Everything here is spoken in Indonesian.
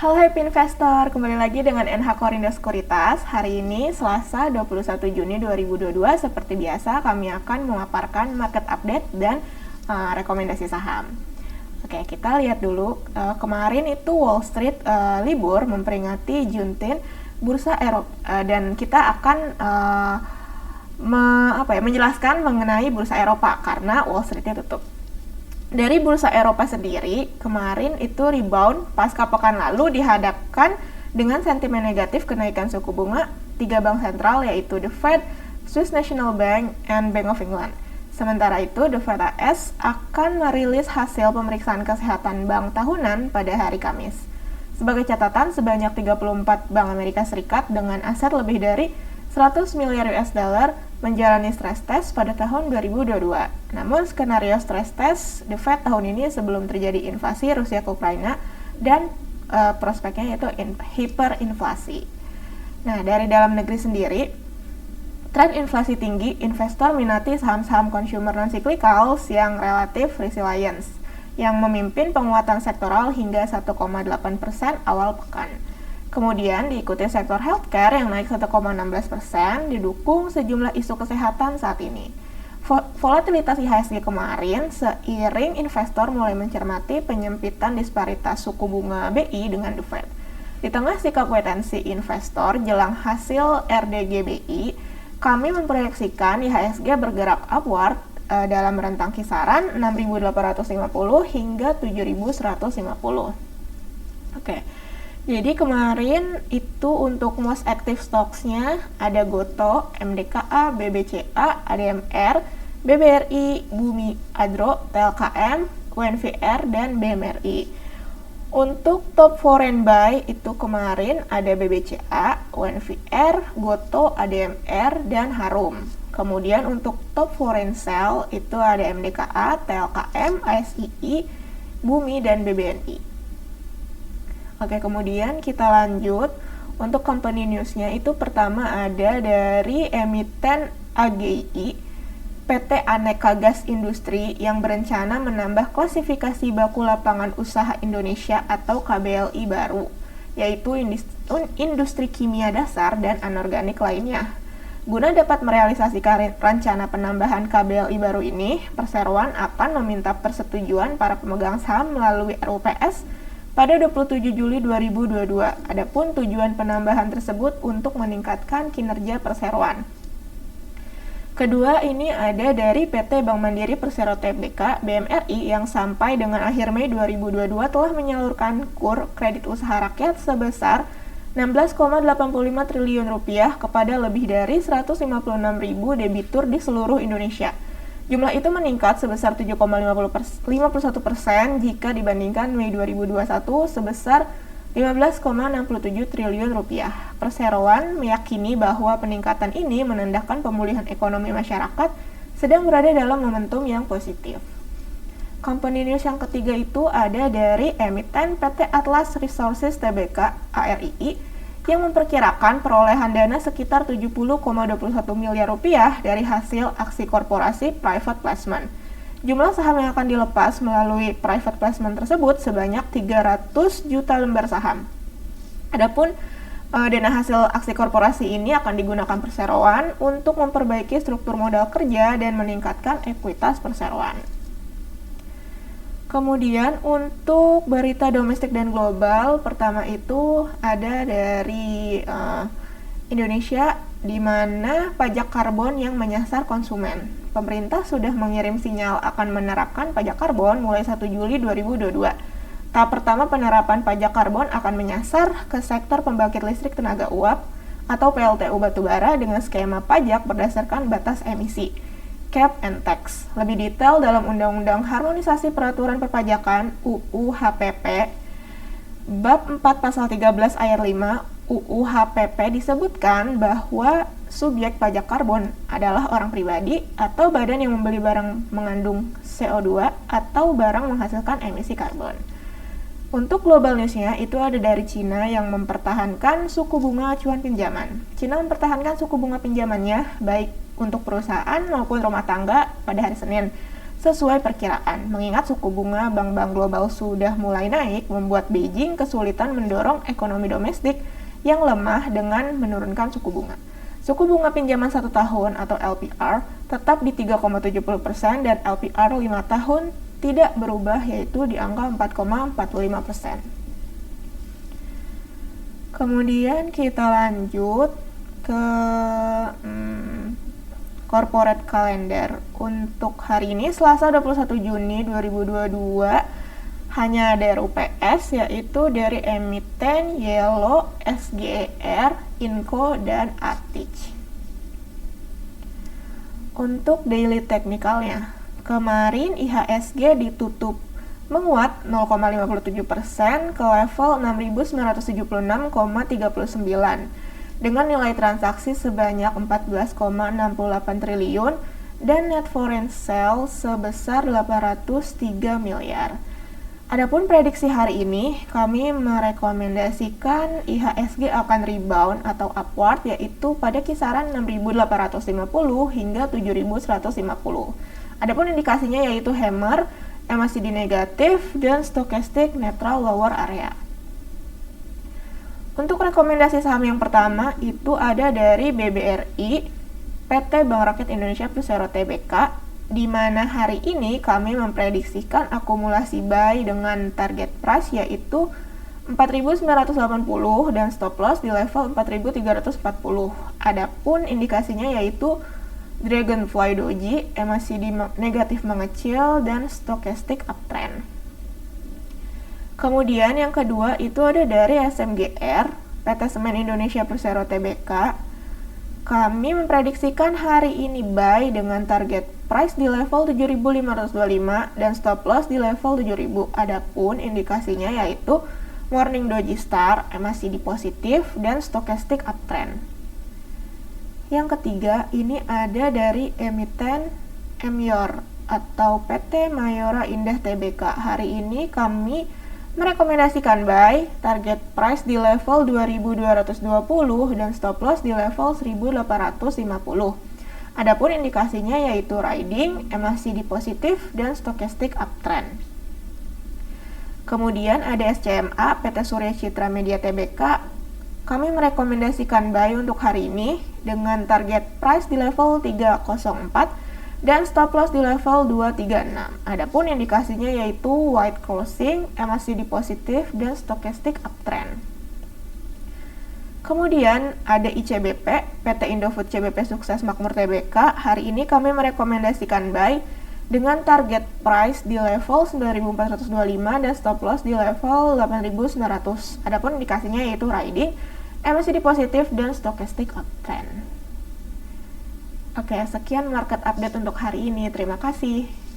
Halo Happy Investor, kembali lagi dengan NH Korindo Sekuritas. Hari ini Selasa 21 Juni 2022, seperti biasa kami akan memaparkan market update dan rekomendasi saham. Oke, kita lihat dulu. Kemarin itu Wall Street libur memperingati Juneteenth bursa Eropa, dan kita akan menjelaskan mengenai bursa Eropa karena Wall Street-nya tutup. Dari bursa Eropa sendiri, kemarin itu rebound pasca pekan lalu dihadapkan dengan sentimen negatif kenaikan suku bunga tiga bank sentral, yaitu The Fed, Swiss National Bank, and Bank of England. Sementara itu, The Fed AS akan merilis hasil pemeriksaan kesehatan bank tahunan pada hari Kamis. Sebagai catatan, sebanyak 34 bank Amerika Serikat dengan aset lebih dari 100 miliar US dollar menjalani stress test pada tahun 2022. Namun skenario stress test The Fed tahun ini sebelum terjadi invasi Rusia ke Ukraina dan prospeknya yaitu hiperinflasi. Nah, dari dalam negeri sendiri, tren inflasi tinggi, investor minati saham-saham consumer non-cyclicals yang relatif resilience, yang memimpin penguatan sektoral hingga 1,8% awal pekan. Kemudian diikuti sektor healthcare yang naik 1,16%, didukung sejumlah isu kesehatan saat ini. Volatilitas IHSG kemarin seiring investor mulai mencermati penyempitan disparitas suku bunga BI dengan The Fed. Di tengah sikap wait-and-see investor jelang hasil RDG BI, kami memproyeksikan IHSG bergerak upward dalam rentang kisaran 6.850 hingga 7.150. Oke. Jadi kemarin itu untuk most active stocks-nya ada Goto, MDKA, BBCA, ADMR, BBRI, Bumi Adro, TLKM, UNVR, dan BMRI. Untuk top foreign buy itu kemarin ada BBCA, UNVR, Goto, ADMR, dan Harum. Kemudian untuk top foreign sell itu ada MDKA, TLKM, ASII, Bumi, dan BBNI. Oke, kemudian kita lanjut. Untuk company news-nya itu pertama ada dari emiten AGI, PT Aneka Gas Industri yang berencana menambah klasifikasi baku lapangan usaha Indonesia atau KBLI baru, yaitu industri kimia dasar dan anorganik lainnya. Guna dapat merealisasikan rencana penambahan KBLI baru ini, perseroan akan meminta persetujuan para pemegang saham melalui RUPS pada 27 Juli 2022. Adapun tujuan penambahan tersebut untuk meningkatkan kinerja perseroan. Kedua, ini ada dari PT Bank Mandiri Persero Tbk BMRI yang sampai dengan akhir Mei 2022 telah menyalurkan KUR kredit usaha rakyat sebesar 16,85 triliun rupiah kepada lebih dari 156.000 debitur di seluruh Indonesia. Jumlah itu meningkat sebesar 7,51% jika dibandingkan Mei 2021 sebesar 15,67 triliun rupiah. Perseroan meyakini bahwa peningkatan ini menandakan pemulihan ekonomi masyarakat sedang berada dalam momentum yang positif. Company news yang ketiga itu ada dari emiten PT Atlas Resources Tbk ARII yang memperkirakan perolehan dana sekitar 70,21 miliar rupiah dari hasil aksi korporasi private placement. Jumlah saham yang akan dilepas melalui private placement tersebut sebanyak 300 juta lembar saham. Adapun dana hasil aksi korporasi ini akan digunakan perseroan untuk memperbaiki struktur modal kerja dan meningkatkan ekuitas perseroan. Kemudian untuk berita domestik dan global, pertama itu ada dari Indonesia, di mana pajak karbon yang menyasar konsumen. Pemerintah sudah mengirim sinyal akan menerapkan pajak karbon mulai 1 Juli 2022. Tahap pertama penerapan pajak karbon akan menyasar ke sektor pembangkit listrik tenaga uap atau PLTU batubara dengan skema pajak berdasarkan batas emisi, Cap and Tax. Lebih detail dalam Undang-Undang Harmonisasi Peraturan Perpajakan UU HPP Bab 4 Pasal 13 Ayat 5 UU HPP disebutkan bahwa subjek pajak karbon adalah orang pribadi atau badan yang membeli barang mengandung CO2 atau barang menghasilkan emisi karbon. Untuk global news-nya itu ada dari Cina yang mempertahankan suku bunga acuan pinjaman. Cina mempertahankan suku bunga pinjamannya baik untuk perusahaan maupun rumah tangga pada hari Senin. sesuai perkiraan. Mengingat suku bunga bank-bank global sudah mulai naik, membuat Beijing kesulitan mendorong ekonomi domestik yang lemah dengan menurunkan suku bunga. Suku bunga pinjaman 1 tahun atau LPR tetap di 3,70% dan LPR 5 tahun tidak berubah, yaitu di angka 4,45%. Kemudian kita lanjut ke corporate calendar. Untuk hari ini Selasa 21 Juni 2022 hanya ada RUPS, yaitu dari emiten Yellow, SGER, Inco, dan Attich. Untuk daily technicalnya, kemarin IHSG ditutup menguat 0,57% ke level 6.976,39 dengan nilai transaksi sebanyak 14,68 triliun dan net foreign sales sebesar 803 miliar. Adapun prediksi hari ini, kami merekomendasikan IHSG akan rebound atau upward, yaitu pada kisaran 6.850 hingga 7.150. Adapun indikasinya yaitu hammer, MACD negatif, dan stokastik netral lower area. Untuk rekomendasi saham yang pertama itu ada dari BBRI, PT Bank Rakyat Indonesia Persero Tbk, di mana hari ini kami memprediksikan akumulasi buy dengan target price yaitu 4.980 dan stop loss di level 4.340. Adapun indikasinya yaitu Dragonfly Doji, MACD negatif mengecil, dan stokastik uptrend. Kemudian yang kedua itu ada dari SMGR, PT Semen Indonesia Persero Tbk. Kami memprediksikan hari ini buy dengan target price di level 7.525 dan stop loss di level 7.000. Adapun indikasinya yaitu Morning Doji Star, MACD positif, dan stokastik uptrend. Yang ketiga, ini ada dari emiten Emyor atau PT Mayora Indah Tbk. Hari ini kami merekomendasikan buy, target price di level 2.220 dan stop loss di level 1.850. Adapun indikasinya yaitu riding, MACD positif, dan stokastik uptrend. Kemudian ada SCMA, PT Surya Citra Media Tbk. Kami merekomendasikan buy untuk hari ini dengan target price di level 304 dan stop loss di level 236. Adapun indikasinya yaitu white closing, MACD positif, dan stokastik uptrend. Kemudian ada ICBP, PT Indofood CBP Sukses Makmur Tbk. Hari ini kami merekomendasikan buy dengan target price di level 9.425 dan stop loss di level 8.900. Adapun indikasinya yaitu riding, MACD positif, dan stokastik uptrend. Oke, sekian market update untuk hari ini. Terima kasih.